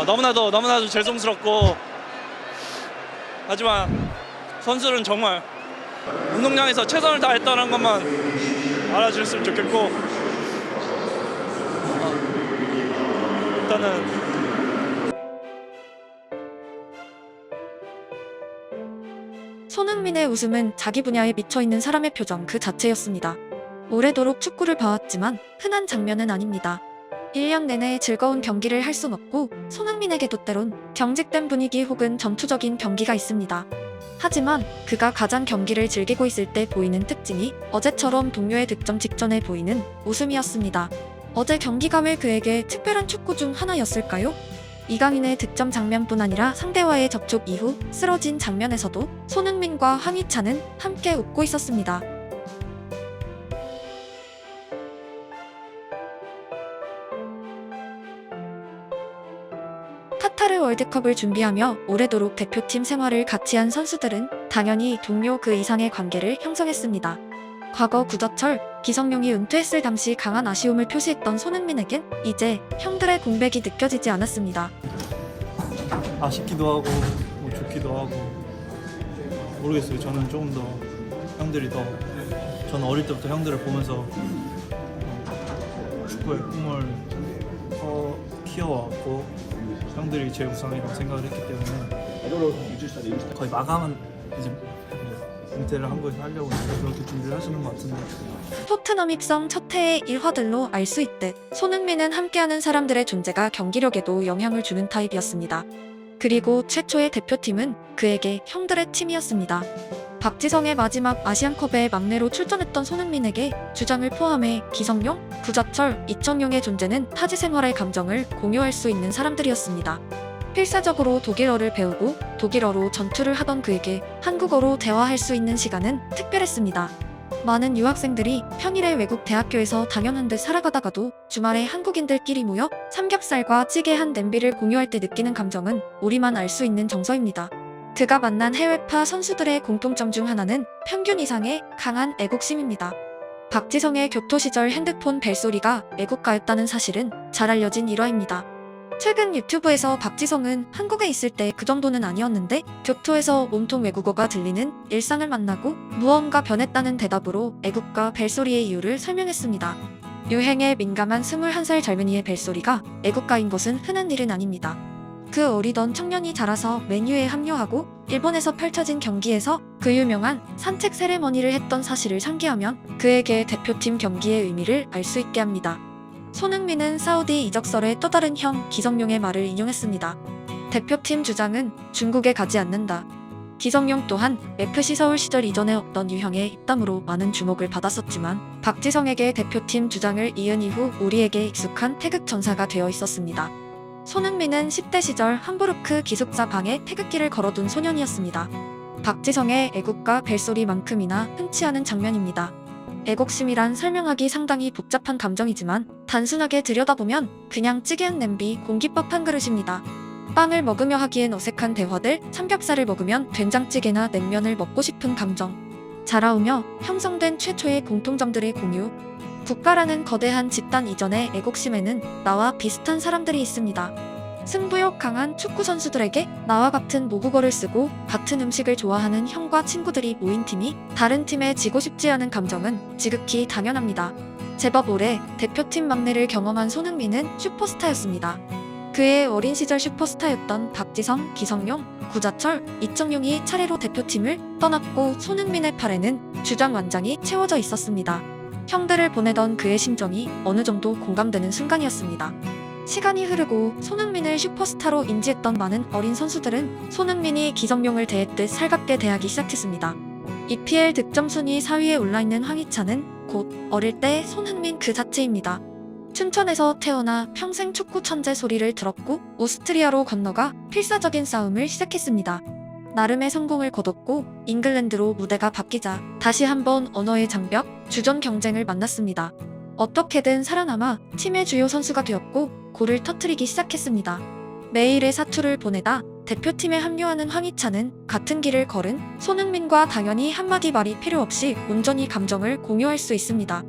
너무나도 죄송스럽고, 하지만 선수는 정말 운동장에서 최선을 다했다는 것만 알아주셨으면 좋겠고, 일단은 손흥민의 웃음은 자기 분야에 미쳐있는 사람의 표정 그 자체였습니다. 오래도록 축구를 봐왔지만 흔한 장면은 아닙니다. 1년 내내 즐거운 경기를 할 순 없고 손흥민에게도 때론 경직된 분위기 혹은 전투적인 경기가 있습니다. 하지만 그가 가장 경기를 즐기고 있을 때 보이는 특징이 어제처럼 동료의 득점 직전에 보이는 웃음이었습니다. 어제 경기가 왜 그에게 특별한 축구 중 하나였을까요? 이강인의 득점 장면뿐 아니라 상대와의 접촉 이후 쓰러진 장면에서도 손흥민과 황희찬은 함께 웃고 있었습니다. 카타르 월드컵을 준비하며 오래도록 대표팀 생활을 같이 한 선수들은 당연히 동료 그 이상의 관계를 형성했습니다. 과거 구자철, 기성용이 은퇴했을 당시 강한 아쉬움을 표시했던 손흥민에겐 이제 형들의 공백이 느껴지지 않았습니다. 아쉽기도 하고 뭐 좋기도 하고 모르겠어요. 저는 조금 더 저는 어릴 때부터 형들을 보면서 축구의 꿈을 키워왔고 형들이 제 우상이라고 생각을 했기 때문에 거의 마감은 이제 은퇴를 한국에서 하려고 그렇게 준비를 하시는 것 같은데, 토트넘 입성 첫 해의 일화들로 알 수 있듯 손흥민은 함께하는 사람들의 존재가 경기력에도 영향을 주는 타입이었습니다. 그리고 최초의 대표팀은 그에게 형들의 팀이었습니다. 박지성의 마지막 아시안컵에 막내로 출전했던 손흥민에게 주장을 포함해 기성용, 구자철, 이청용의 존재는 타지 생활의 감정을 공유할 수 있는 사람들이었습니다. 필사적으로 독일어를 배우고 독일어로 전투를 하던 그에게 한국어로 대화할 수 있는 시간은 특별했습니다. 많은 유학생들이 평일에 외국 대학교에서 당연한 듯 살아가다가도 주말에 한국인들끼리 모여 삼겹살과 찌개 한 냄비를 공유할 때 느끼는 감정은 우리만 알 수 있는 정서입니다. 그가 만난 해외파 선수들의 공통점 중 하나는 평균 이상의 강한 애국심입니다. 박지성의 교토 시절 핸드폰 벨소리가 애국가였다는 사실은 잘 알려진 일화입니다. 최근 유튜브에서 박지성은 한국에 있을 때 그 정도는 아니었는데 교토에서 온통 외국어가 들리는 일상을 만나고 무언가 변했다는 대답으로 애국가 벨소리의 이유를 설명했습니다. 유행에 민감한 21살 젊은이의 벨소리가 애국가인 것은 흔한 일은 아닙니다. 그 어리던 청년이 자라서 맨유에 합류하고 일본에서 펼쳐진 경기에서 그 유명한 산책 세레머니를 했던 사실을 상기하면 그에게 대표팀 경기의 의미를 알 수 있게 합니다. 손흥민은 사우디 이적설의 또 다른 형 기성용의 말을 인용했습니다. 대표팀 주장은 중국에 가지 않는다. 기성용 또한 FC 서울 시절 이전에 없던 유형의 입담으로 많은 주목을 받았었지만 박지성에게 대표팀 주장을 이은 이후 우리에게 익숙한 태극 전사가 되어 있었습니다. 손흥민은 10대 시절 함부르크 기숙사 방에 태극기를 걸어둔 소년이었습니다. 박지성의 애국가 벨소리만큼이나 흔치 않은 장면입니다. 애국심이란 설명하기 상당히 복잡한 감정이지만 단순하게 들여다보면 그냥 찌개 한 냄비, 공깃밥 한 그릇입니다. 빵을 먹으며 하기엔 어색한 대화들, 삼겹살을 먹으면 된장찌개나 냉면을 먹고 싶은 감정, 자라오며 형성된 최초의 공통점들의 공유. 국가라는 거대한 집단 이전의 애국심에는 나와 비슷한 사람들이 있습니다. 승부욕 강한 축구 선수들에게 나와 같은 모국어를 쓰고 같은 음식을 좋아하는 형과 친구들이 모인 팀이 다른 팀에 지고 싶지 않은 감정은 지극히 당연합니다. 제법 오래 대표팀 막내를 경험한 손흥민은 슈퍼스타였습니다. 그의 어린 시절 슈퍼스타였던 박지성, 기성용, 구자철, 이청용이 차례로 대표팀을 떠났고 손흥민의 팔에는 주장 완장이 채워져 있었습니다. 형들을 보내던 그의 심정이 어느 정도 공감되는 순간이었습니다. 시간이 흐르고 손흥민을 슈퍼스타로 인지했던 많은 어린 선수들은 손흥민이 기성용을 대했듯 살갑게 대하기 시작했습니다. EPL 득점 순위 4위에 올라있는 황희찬은 곧 어릴 때 손흥민 그 자체입니다. 춘천에서 태어나 평생 축구 천재 소리를 들었고 오스트리아로 건너가 필사적인 싸움을 시작했습니다. 나름의 성공을 거뒀고 잉글랜드로 무대가 바뀌자 다시 한번 언어의 장벽, 주전 경쟁을 만났습니다. 어떻게든 살아남아 팀의 주요 선수가 되었고 골을 터뜨리기 시작했습니다. 매일의 사투를 보내다 대표팀에 합류하는 황희찬은 같은 길을 걸은 손흥민과 당연히 한마디 말이 필요 없이 온전히 감정을 공유할 수 있습니다.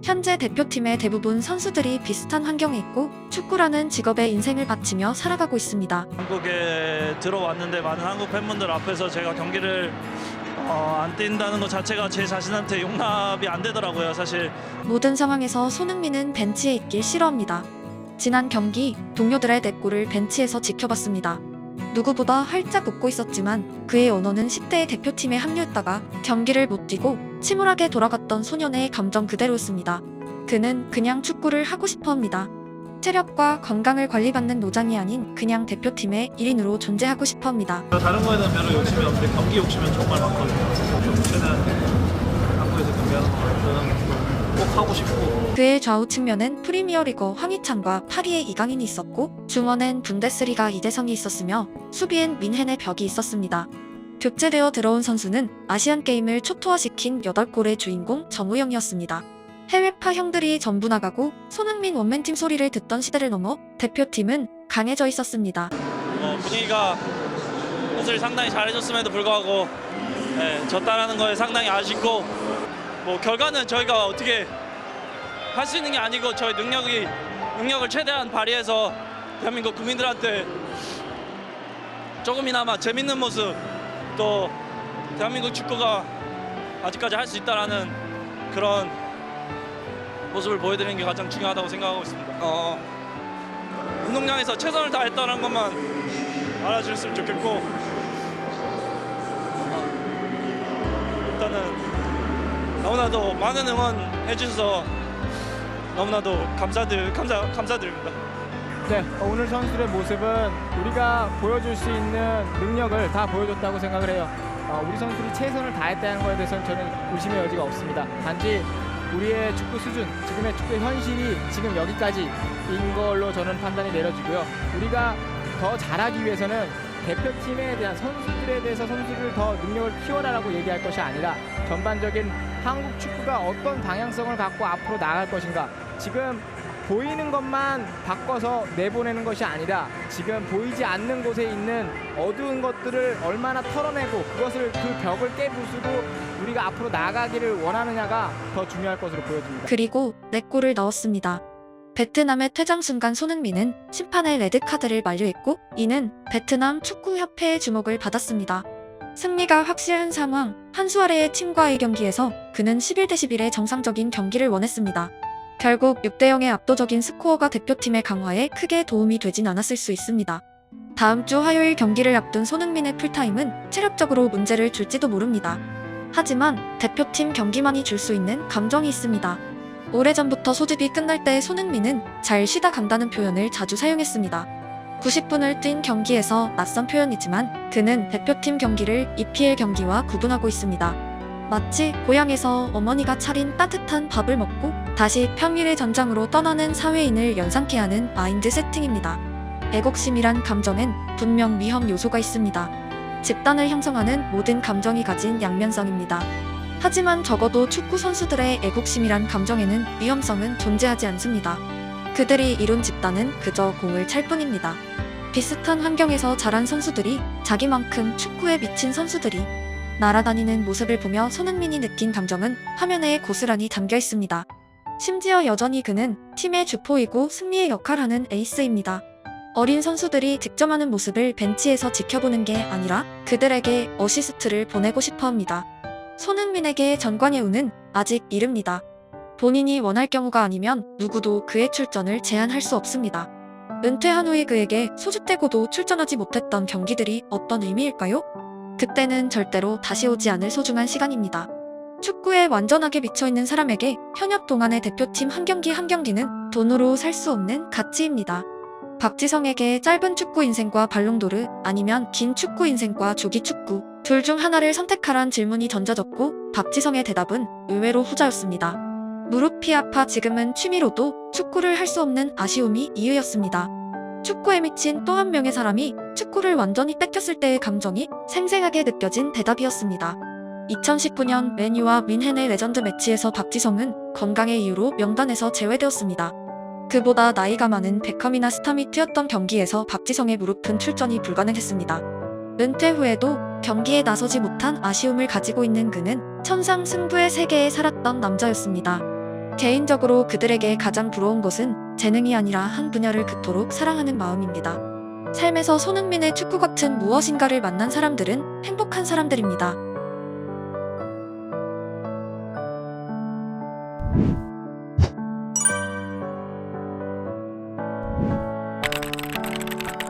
현재 대표팀의 대부분 선수들이 비슷한 환경에 있고 축구라는 직업에 인생을 바치며 살아가고 있습니다. 한국에 들어왔는데 많은 한국 팬분들 앞에서 제가 경기를 안 뛴다는 것 자체가 제 자신한테 용납이 안 되더라고요, 사실. 모든 상황에서 손흥민은 벤치에 있길 싫어합니다. 지난 경기 동료들의 내골을 벤치에서 지켜봤습니다. 누구보다 활짝 웃고 있었지만 그의 언어는 10대의 대표팀에 합류했다가 경기를 못 뛰고 침울하게 돌아갔던 소년의 감정 그대로였습니다. 그는 그냥 축구를 하고 싶어합니다. 체력과 건강을 관리받는 노장이 아닌 그냥 대표팀의 1인으로 존재하고 싶어합니다. 다른 거에 대한 별로 욕심이 없는데 경기 욕심은 정말 많거든요. 최대한 한국에서 경기하는 거 꼭 하고 싶고. 그의 좌우 측면엔 프리미어리거 황희찬과 파리의 이강인이 있었고 중원엔 분데스리가 이대성이 있었으며 수비엔 민헨의 벽이 있었습니다. 교체되어 들어온 선수는 아시안게임을 초토화시킨 8골의 주인공 정우영이었습니다. 해외파 형들이 전부 나가고 손흥민 원맨팀 소리를 듣던 시대를 넘어 대표팀은 강해져 있었습니다. 분위기가 옷을 상당히 잘해줬음에도 불구하고 졌다라는 거에 상당히 아쉽고 결과는 저희가 어떻게 할 수 있는 게 아니고 저희 능력을 최대한 발휘해서 대한민국 국민들한테 조금이나마 재밌는 모습 또 대한민국 축구가 아직까지 할 수 있다라는 그런 모습을 보여드리는 게 가장 중요하다고 생각하고 있습니다. 운동량에서 최선을 다했다는 것만 알아주셨으면 좋겠고 일단은 너무나도 많은 응원해 주셔서 너무나도 감사드립니다. 네, 오늘 선수들의 모습은 우리가 보여줄 수 있는 능력을 다 보여줬다고 생각을 해요. 우리 선수들이 최선을 다했다는 것에 대해서는 저는 의심의 여지가 없습니다. 단지 우리의 축구 수준, 지금의 축구 현실이 지금 여기까지인 걸로 저는 판단이 내려지고요. 우리가 더 잘하기 위해서는 대표팀에 대한 선수들에 대해서 선수를 더 능력을 키워라라고 얘기할 것이 아니라 전반적인 한국 축구가 어떤 방향성을 갖고 앞으로 나아갈 것인가, 지금 보이는 것만 바꿔서 내보내는 것이 아니라 지금 보이지 않는 곳에 있는 어두운 것들을 얼마나 털어내고 그것을 그 벽을 깨부수고 우리가 앞으로 나아가기를 원하느냐가 더 중요할 것으로 보여집니다. 그리고 4골을 넣었습니다. 베트남의 퇴장 순간 손흥민은 심판의 레드카드를 만류했고 이는 베트남 축구협회의 주목을 받았습니다. 승리가 확실한 상황, 한 수 아래의 팀과의 경기에서 그는 11대 11의 정상적인 경기를 원했습니다. 결국 6대 0의 압도적인 스코어가 대표팀의 강화에 크게 도움이 되진 않았을 수 있습니다. 다음 주 화요일 경기를 앞둔 손흥민의 풀타임은 체력적으로 문제를 줄지도 모릅니다. 하지만 대표팀 경기만이 줄 수 있는 감정이 있습니다. 오래전부터 소집이 끝날 때 손흥민은 잘 쉬다 간다는 표현을 자주 사용했습니다. 90분을 뛴 경기에서 낯선 표현이지만 그는 대표팀 경기를 EPL 경기와 구분하고 있습니다. 마치 고향에서 어머니가 차린 따뜻한 밥을 먹고 다시 평일의 전장으로 떠나는 사회인을 연상케 하는 마인드 세팅입니다. 애국심이란 감정엔 분명 위험 요소가 있습니다. 집단을 형성하는 모든 감정이 가진 양면성입니다. 하지만 적어도 축구 선수들의 애국심이란 감정에는 위험성은 존재하지 않습니다. 그들이 이룬 집단은 그저 공을 찰 뿐입니다. 비슷한 환경에서 자란 선수들이, 자기만큼 축구에 미친 선수들이 날아다니는 모습을 보며 손흥민이 느낀 감정은 화면에 고스란히 담겨 있습니다. 심지어 여전히 그는 팀의 주포이고 승리의 역할을 하는 에이스입니다. 어린 선수들이 득점하는 모습을 벤치에서 지켜보는 게 아니라 그들에게 어시스트를 보내고 싶어 합니다. 손흥민에게 전광의 운은 아직 이릅니다. 본인이 원할 경우가 아니면 누구도 그의 출전을 제한할 수 없습니다. 은퇴한 후에 그에게 소집되고도 출전하지 못했던 경기들이 어떤 의미일까요? 그때는 절대로 다시 오지 않을 소중한 시간입니다. 축구에 완전하게 미쳐있는 사람에게 현역 동안의 대표팀 한 경기 한 경기는 돈으로 살 수 없는 가치입니다. 박지성에게 짧은 축구 인생과 발롱도르, 아니면 긴 축구 인생과 조기 축구, 둘 중 하나를 선택하란 질문이 던져졌고 박지성의 대답은 의외로 후자였습니다. 무릎이 아파 지금은 취미로도 축구를 할 수 없는 아쉬움이 이유였습니다. 축구에 미친 또 한 명의 사람이 축구를 완전히 뺏겼을 때의 감정이 생생하게 느껴진 대답이었습니다. 2019년 맨유와 민헨의 레전드 매치에서 박지성은 건강의 이유로 명단에서 제외되었습니다. 그보다 나이가 많은 베컴이나 스탐이 뛰었던 경기에서 박지성의 무릎은 출전이 불가능했습니다. 은퇴 후에도 경기에 나서지 못한 아쉬움을 가지고 있는 그는 천상 승부의 세계에 살았던 남자였습니다. 개인적으로 그들에게 가장 부러운 것은 재능이 아니라 한 분야를 그토록 사랑하는 마음입니다. 삶에서 손흥민의 축구 같은 무엇인가를 만난 사람들은 행복한 사람들입니다.